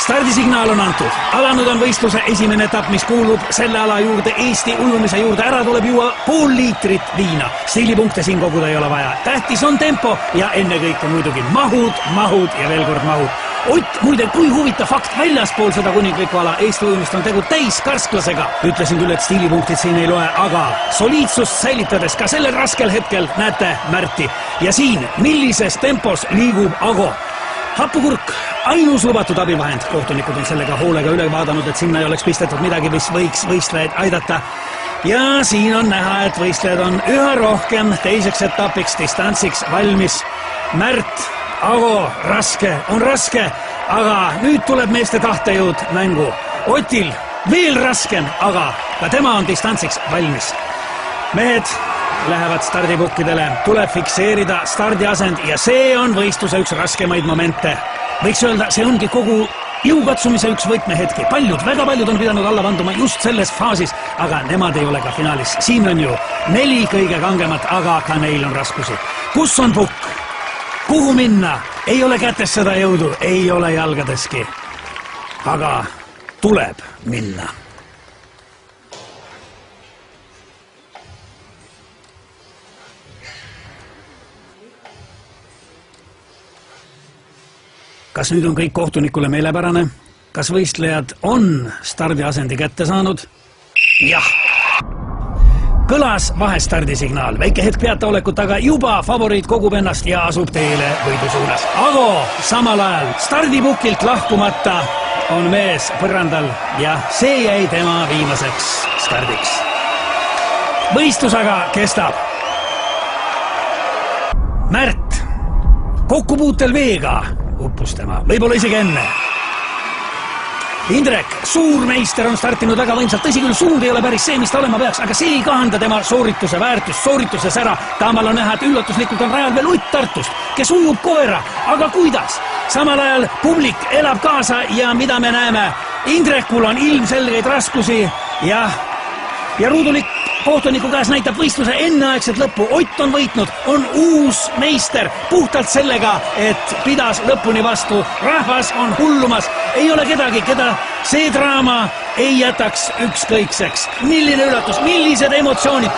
Stardisignaal on antud. Alanud on võistluse esimene etapp, mis kuulub selle ala juurde, Eesti ujumise juurde. Ära tuleb juua pool liitrit viina. Stiilipunkte siin koguda ei ole vaja. Tähtis on tempo ja ennekõike muidugi mahud ja veel kord mahud. Ott, muide, kui huvitav fakt, väljaspool seda kuninglikku ala Eesti ujumist on tegu täiskarsklasega. Ütlesin küll, et stiilipunktid siin ei loe, aga soliidsust säilitades ka sellel raskel hetkel näete Märti. Ja siin, millises tempos liigub Ago. Hapukurk, ainus lubatud abivahend. Kohtunikud on sellega hoolega üle vaadanud, et sinna ei oleks pistetud midagi, mis võiks võistlejaid aidata. Ja siin on näha, et võistlejad on üha rohkem teiseks etapiks, distantsiks valmis. Märt, Ago, raske, aga nüüd tuleb meeste tahtejõud mängu. Otil veel raskem, aga ka tema on distantsiks valmis. Mehed lähevad stardipukkidele, tuleb fikseerida stardiasend ja see on võistluse üks raskemaid momente. Võiks öelda, see ongi kogu jõukatsumise üks võtmehetki. Väga paljud on pidanud alla vanduma just selles faasis, aga nemad ei ole ka finaalis. Siin on ju 4 kõige kangemat, aga ka neil on raskusi. Kus on pukk? Kuhu minna? Ei ole kätes seda jõudu, ei ole jalgadeski. Aga tuleb minna. Kas nüüd on kõik kohtunikule meelepärane? Kas võistlejad on stardiasendi kätte saanud? Jah! Kõlas vahestardisignaal. Väike hetk peataolekut, aga juba favoriit kogub ennast ja asub teele võidu suunas. Ago samal ajal stardipukilt lahkumata on mees põrandal ja see jäi tema viimaseks stardiks. Võistlus aga kestab. Märt kokkupuutel veega uppus tema, võib-olla isegi enne. Indrek, suurmeister on startinud väga võimsalt, tõsi küll, suund ei ole päris see, mis ta olema peaks, aga see ei kahanda tema soorituse väärtust, soorituses ära. Taamal on näha, et üllatuslikult on rajal veel Ott Tartust, kes ujub koera, aga kuidas? Samal ajal publik elab kaasa ja mida me näeme? Indrekul on ilmselgeid raskusi ja ruudulik kohtuniku käes näitab võistluse enneaegset lõppu. Ott on võitnud, on uus meister puhtalt sellega, et pidas lõpuni vastu. Rahvas on hullumas, ei ole kedagi, keda see draama ei jätaks ükskõikseks. Milline üllatus, millised emotsioonid.